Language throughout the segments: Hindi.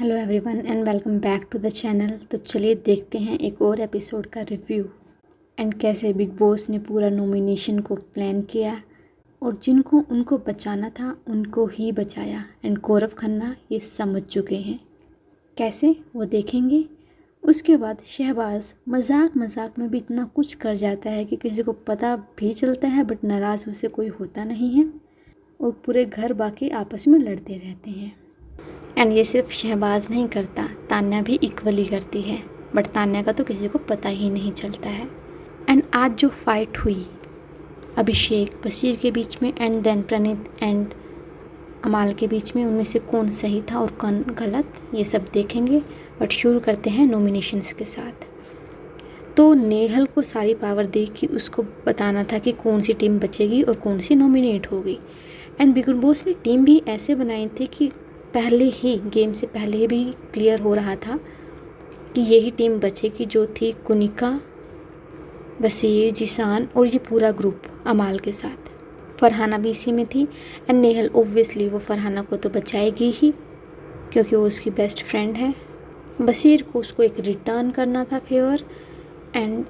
Hello everyone and welcome back to the channel. तो चलिए देखते हैं एक और एपिसोड का रिव्यू एंड कैसे बिग बॉस ने पूरा नॉमिनेशन को प्लान किया और जिनको उनको बचाना था उनको ही बचाया। एंड गौरव खन्ना ये समझ चुके हैं कैसे, वो देखेंगे। उसके बाद शहबाज मजाक मजाक में भी इतना कुछ कर जाता है कि किसी को पता भी चलता है बट नाराज़ उससे कोई होता नहीं है और पूरे घर बाकी आपस में लड़ते रहते हैं। एंड ये सिर्फ शहबाज नहीं करता, तान्या भी इक्वली करती है बट तान्या का तो किसी को पता ही नहीं चलता है। एंड आज जो फाइट हुई अभिषेक बशीर के बीच में एंड देन प्रणीत एंड अमाल के बीच में, उनमें से कौन सही था और कौन गलत, ये सब देखेंगे। बट शुरू करते हैं नॉमिनेशंस के साथ। तो नेहल को सारी पावर दी कि उसको बताना था कि कौन सी टीम बचेगी और कौन सी नॉमिनेट होगी। एंड बिग बॉस ने टीम भी ऐसे बनाई थी कि पहले ही गेम से पहले भी क्लियर हो रहा था कि यही टीम बचेगी जो थी कुनिका, बशीर, जिशान और ये पूरा ग्रुप अमाल के साथ। फरहाना भी इसी में थी एंड नेहल ओब्वियसली वो फरहाना को तो बचाएगी ही क्योंकि वो उसकी बेस्ट फ्रेंड है। बशीर को उसको एक रिटर्न करना था फेवर एंड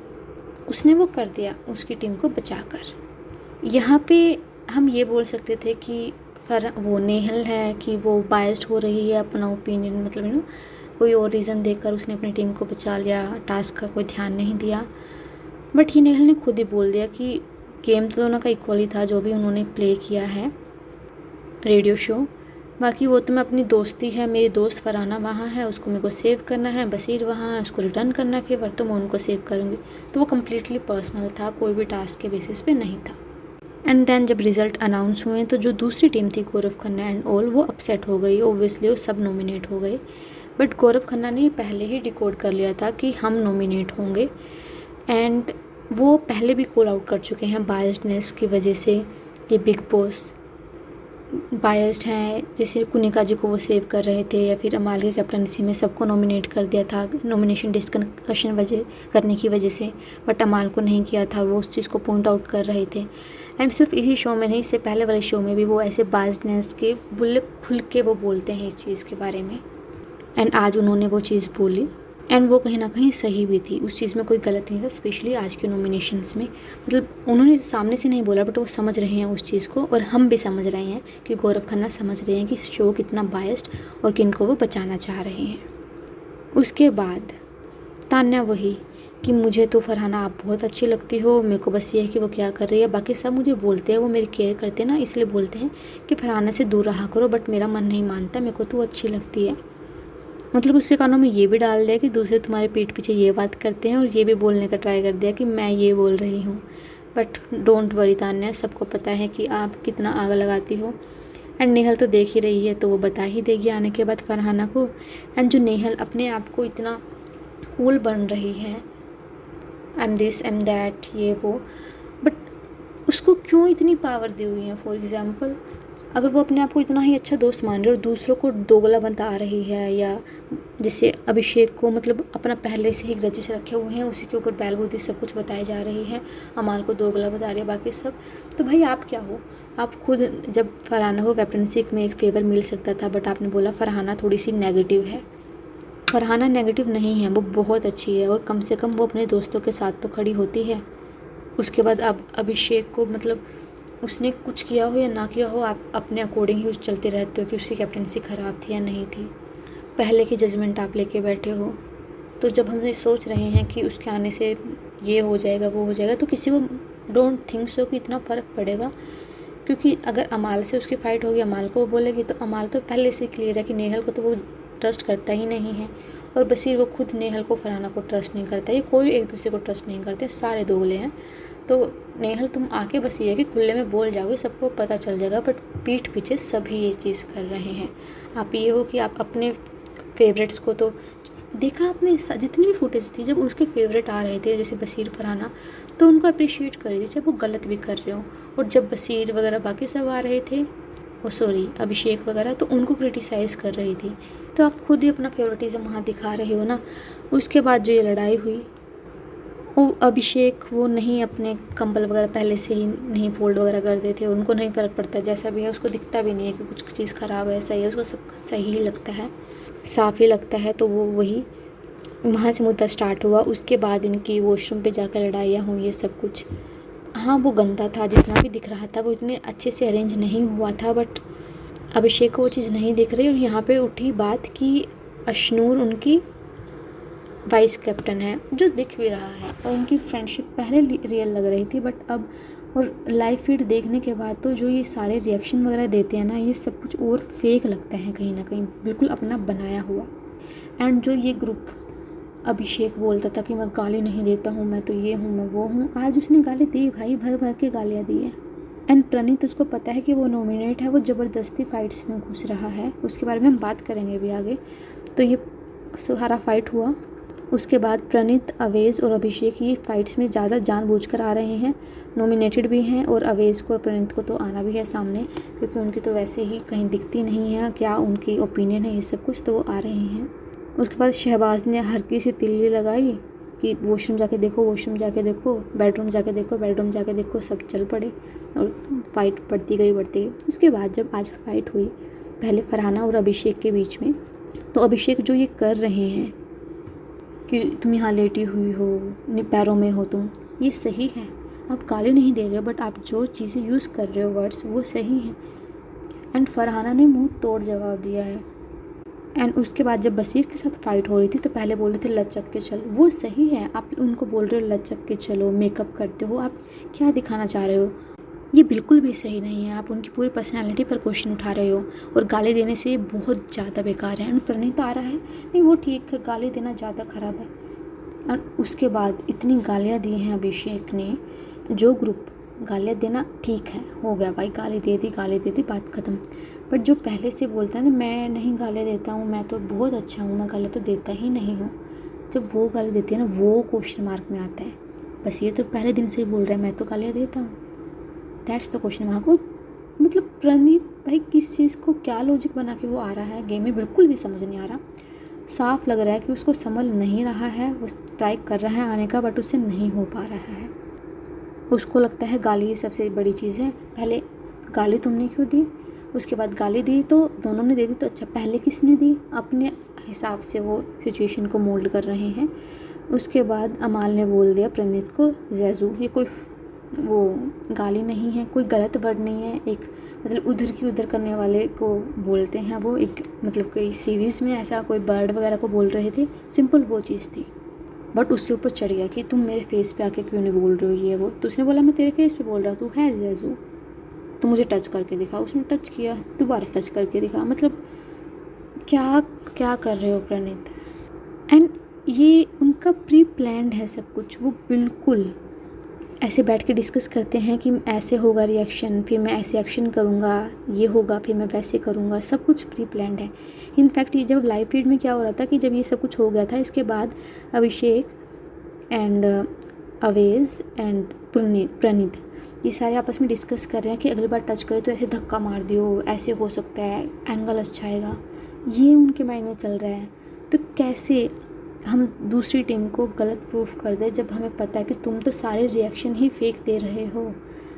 उसने वो कर दिया उसकी टीम को बचाकर। यहाँ पे हम ये बोल सकते थे कि वो नेहल है कि वो बायस्ड हो रही है, अपना ओपिनियन मतलब कोई और रीज़न देकर उसने अपनी टीम को बचा लिया, टास्क का कोई ध्यान नहीं दिया। बट ये नेहल ने खुद ही बोल दिया कि गेम तो दोनों का इक्वली था जो भी उन्होंने प्ले किया है रेडियो शो। बाकी वो तो मैं अपनी दोस्ती है, मेरी दोस्त फरहाना वहाँ है, उसको मेरे को सेव करना है, बशीर वहाँ है, उसको रिटर्न करना है फेवर तो मैं उनको सेव करूँगी। तो वो कम्प्लीटली पर्सनल था, कोई भी टास्क के बेसिस पे नहीं था। एंड देन जब रिज़ल्ट अनाउंस हुए तो जो दूसरी टीम थी गौरव खन्ना एंड ऑल, वो अपसेट हो गई। ओब्वियसली वो सब नॉमिनेट हो गए बट गौरव खन्ना ने पहले ही डिकोड कर लिया था कि हम नॉमिनेट होंगे एंड वो पहले भी कॉल आउट कर चुके हैं बायस्डनेस की वजह से कि बिग बॉस बायस्ड हैं। जैसे कुनिका जी को वो सेव कर रहे थे या फिर अमाल की कैप्टनसी में सबको नॉमिनेट कर दिया था नॉमिनेशन डिस्कशन करने की वजह से, बट अमाल को नहीं किया था। वो उस चीज़ को पॉइंट आउट कर रहे थे। एंड सिर्फ इसी शो में नहीं, इससे पहले वाले शो में भी वो ऐसे बायस्डनेस के बुल्ले खुल के वो बोलते हैं इस चीज़ के बारे में। एंड आज उन्होंने वो चीज़ बोली एंड वो कहीं ना कहीं सही भी थी, उस चीज़ में कोई गलत नहीं था। स्पेशली आज के नॉमिनेशंस में मतलब उन्होंने सामने से नहीं बोला बट वो समझ रहे हैं उस चीज़ को और हम भी समझ रहे हैं कि गौरव खन्ना समझ रहे हैं कि शो कितना बायस्ड और किन को वो बचाना चाह रहे हैं। उसके बाद तान्या वही कि मुझे तो फरहाना आप बहुत अच्छी लगती हो, मेरे को बस ये है कि वो क्या कर रही है। बाकी सब मुझे बोलते हैं, वो मेरी केयर करते हैं ना, इसलिए बोलते हैं कि फरहाना से दूर रहा करो बट मेरा मन नहीं मानता, मेरे को तो अच्छी लगती है। मतलब उसके कानों में ये भी डाल दिया कि दूसरे तुम्हारे पीठ पीछे ये बात करते हैं और ये भी बोलने का ट्राई कर दिया कि मैं ये बोल रही हूँ। बट डोंट वरी तान्या, सबको पता है कि आप कितना आग लगाती हो। एंड नेहल तो देख ही रही है तो वो बता ही देगी आने के बाद फरहाना को। एंड जो नेहल अपने आप को इतना कूल बन रही है, I am this I am that ये वो, बट उसको क्यों इतनी पावर दी हुई है। फॉर एग्ज़ाम्पल अगर वो अपने आप को इतना ही अच्छा दोस्त मान रही है और दूसरों को दोगला बता रही है, या जैसे अभिषेक को मतलब अपना पहले से ही ग्रजेस रखे हुए हैं उसी के ऊपर बैलबुद्धि सब कुछ बताई जा रही है, अमाल को दोगला बता रही है बाकी सब, तो भाई आप क्या हो। आप खुद जब फरहाना को कैप्टनसी में एक फेवर मिल सकता था बट आपने बोला फरहाना थोड़ी सी नेगेटिव है। फरहाना नेगेटिव नहीं है, वो बहुत अच्छी है और कम से कम वो अपने दोस्तों के साथ तो खड़ी होती है। उसके बाद अब अभिषेक को मतलब उसने कुछ किया हो या ना किया हो, आप अपने अकॉर्डिंग ही चलते रहते हो कि उसकी कैप्टनसी ख़राब थी या नहीं थी, पहले की जजमेंट आप लेके बैठे हो। तो जब हम ये सोच रहे हैं कि उसके आने से ये हो जाएगा वो हो जाएगा, तो किसी को डोंट थिंक सो कि इतना फ़र्क पड़ेगा। क्योंकि अगर अमाल से उसकी फ़ाइट होगी, अमाल को बोलेगी, तो अमाल तो पहले से क्लियर है कि नेहल को तो वो ट्रस्ट करता ही नहीं है और बशीर वो खुद नेहल को फरहाना को ट्रस्ट नहीं करता। ये कोई एक दूसरे को ट्रस्ट नहीं करते, सारे दोगले हैं। तो नेहल तुम आके बस ये है कि खुले में बोल जाओगे, सबको पता चल जाएगा, बट पीठ पीछे सभी ये चीज़ कर रहे हैं। आप ये हो कि आप अपने फेवरेट्स को तो देखा आपने, जितनी भी फुटेज थी जब उसके फेवरेट आ रहे थे जैसे बशीर फरहाना, तो उनको अप्रिशिएट कर रही थी चाहे वो गलत भी कर रहे हो। और जब बशीर वगैरह बाकी सब आ रहे थे, अभिषेक वगैरह, तो उनको क्रिटिसाइज़ कर रही थी। तो आप खुद ही अपना फेवरेटिज़म वहाँ दिखा रहे हो ना। उसके बाद जो ये लड़ाई हुई, वो अभिषेक वो नहीं अपने कंबल वगैरह पहले से ही नहीं फोल्ड वगैरह करते थे, उनको नहीं फ़र्क पड़ता, जैसा भी है उसको दिखता भी नहीं है कि कुछ चीज़ ख़राब है सही है, उसको सब सही ही लगता है। साफ़ ही लगता है, तो वो वही वहाँ से मुद्दा स्टार्ट हुआ। उसके बाद इनकी वॉशरूम पे जाकर लड़ाइयाँ हुई, ये सब कुछ। हाँ, वो गंदा था, जितना भी दिख रहा था वो इतने अच्छे से अरेंज नहीं हुआ था, बट अभिषेक को वो चीज़ नहीं दिख रही। और यहाँ पे उठी बात कि अशनूर उनकी वाइस कैप्टन है, जो दिख भी रहा है, और उनकी फ्रेंडशिप पहले रियल लग रही थी, बट अब और लाइव फीड देखने के बाद तो जो ये सारे रिएक्शन वगैरह देते हैं ना, ये सब कुछ और फेक लगता है कहीं ना कहीं, बिल्कुल अपना बनाया हुआ। एंड जो ये ग्रुप अभिषेक बोलता था कि मैं गाली नहीं देता हूँ, मैं तो ये हूँ, मैं वो हूँ, आज उसने गाली दी भाई, भर भर के गालियाँ दी है। एंड प्रणीत, उसको पता है कि वो नॉमिनेट है, वो ज़बरदस्ती फाइट्स में घुस रहा है, उसके बारे में हम बात करेंगे भी आगे। तो ये सारा फाइट हुआ। उसके बाद प्रणीत, अवेज और अभिषेक ये फाइट्स में ज़्यादा जानबूझकर आ रहे हैं, नॉमिनेटेड भी हैं, और अवेज को और प्रणीत को तो आना भी है सामने, क्योंकि उनकी तो वैसे ही कहीं दिखती नहीं है क्या उनकी ओपिनियन है, ये सब कुछ, तो वो आ रहे हैं। उसके बाद शहबाज ने हर किसी तिल्ली लगाई कि वॉशरूम जाके देखो, वॉशरूम जाके देखो, बेडरूम जाके देखो, बेडरूम जाके देखो, सब चल पड़े और फाइट बढ़ती गई। उसके बाद जब आज फाइट हुई पहले फरहाना और अभिषेक के बीच में, तो अभिषेक जो ये कर रहे हैं कि तुम यहाँ लेटी हुई हो, पैरों में हो तुम, ये सही है, आप गाली नहीं दे रहे हो, बट आप जो चीज़ें यूज़ कर रहे हो वर्ड्स, वो सही हैं। एंड फरहाना ने मुंह तोड़ जवाब दिया है। एंड उसके बाद जब बसीर के साथ फाइट हो रही थी तो पहले बोल रहे थे लचक के चल, वो सही है, आप उनको बोल रहे हो लचक के चलो, मेकअप करते हो, आप क्या दिखाना चाह रहे हो, ये बिल्कुल भी सही नहीं है। आप उनकी पूरी पर्सनालिटी पर क्वेश्चन उठा रहे हो, और गाली देने से ये बहुत ज़्यादा बेकार है। एंड प्रणीत आ रहा है, नहीं वो ठीक है, गाली देना ज़्यादा ख़राब है। और उसके बाद इतनी गालियाँ दी हैं अभिषेक ने, जो ग्रुप गालियाँ देना ठीक है, हो गया भाई, गाली दे दी, बात ख़त्म। बट जो पहले से बोलता है ना, मैं नहीं गालियाँ देता हूँ, मैं तो बहुत अच्छा हूँ, मैं गालियाँ तो देता ही नहीं हूँ, जब वो गाली देती है ना, वो क्वेश्चन मार्क में आता है। बस ये तो पहले दिन से ही बोल रहा है मैं तो गालियाँ देता हूँ, दैट्स द क्वेश्चन मार्क। मतलब प्रणीत भाई किस चीज़ को क्या लॉजिक बना के वो आ रहा है गेम में, बिल्कुल भी समझ नहीं आ रहा। साफ लग रहा है कि उसको संभल नहीं रहा है, वो ट्राई कर रहा है आने का, बट उससे नहीं हो पा रहा है। उसको लगता है गाली ही सबसे बड़ी चीज़ है। पहले गाली तुमने क्यों दी, उसके बाद गाली दी तो दोनों ने दे दी, तो अच्छा पहले किसने दी, अपने हिसाब से वो सिचुएशन को मोल्ड कर रहे हैं। उसके बाद अमाल ने बोल दिया प्रणीत को जैजू, ये कोई वो गाली नहीं है, कोई गलत वर्ड नहीं है, एक मतलब उधर की उधर करने वाले को बोलते हैं वो, एक मतलब कोई सीरीज़ में ऐसा कोई बर्ड वगैरह को बोल रहे थे, सिंपल वो चीज़ थी। बट उसके ऊपर चढ़ गया कि तुम मेरे फेस पे आके क्यों नहीं बोल रहे हो ये वो, तो उसने बोला मैं तेरे फेस पे बोल रहा हूँ, तू है जैजू, तो मुझे टच करके दिखा, उसने टच किया, दोबारा टच करके दिखा, मतलब क्या क्या कर रहे हो प्रणीत। एंड ये उनका प्री प्लान्ड है सब कुछ, वो बिल्कुल ऐसे बैठ के डिस्कस करते हैं कि ऐसे होगा रिएक्शन, फिर मैं ऐसे एक्शन करूँगा, ये होगा, फिर मैं वैसे करूँगा, सब कुछ प्री प्लान्ड है। इनफैक्ट ये जब लाइव फीड में क्या हो रहा था कि जब ये सब कुछ हो गया था, इसके बाद अभिषेक एंड अवेज एंड प्रणीत ये सारे आपस में डिस्कस कर रहे हैं कि अगली बार टच करें तो ऐसे धक्का मार दियो, ऐसे हो सकता है, एंगल अच्छा आएगा, ये उनके माइंड में चल रहा है। तो कैसे हम दूसरी टीम को गलत प्रूफ कर दे, जब हमें पता है कि तुम तो सारे रिएक्शन ही फेक दे रहे हो,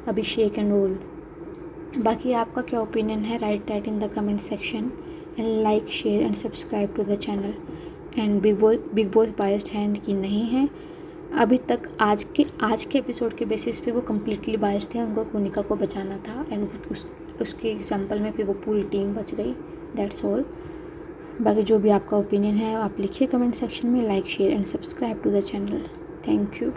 अभिषेक एंड ऑल। बाकी आपका क्या ओपिनियन है, write that in the comment section, and like share and subscribe to the channel. And Bigg Boss biased है कि नहीं है, अभी तक आज के एपिसोड के बेसिस पे वो कम्प्लीटली बायस्ड थे, उनको कोनिका को बचाना था, एंड उसके एग्जाम्पल में फिर वो पूरी टीम बच गई, दैट्स ऑल। बाकी जो भी आपका ओपिनियन है आप लिखिए कमेंट सेक्शन में, like share and subscribe to the channel, thank you.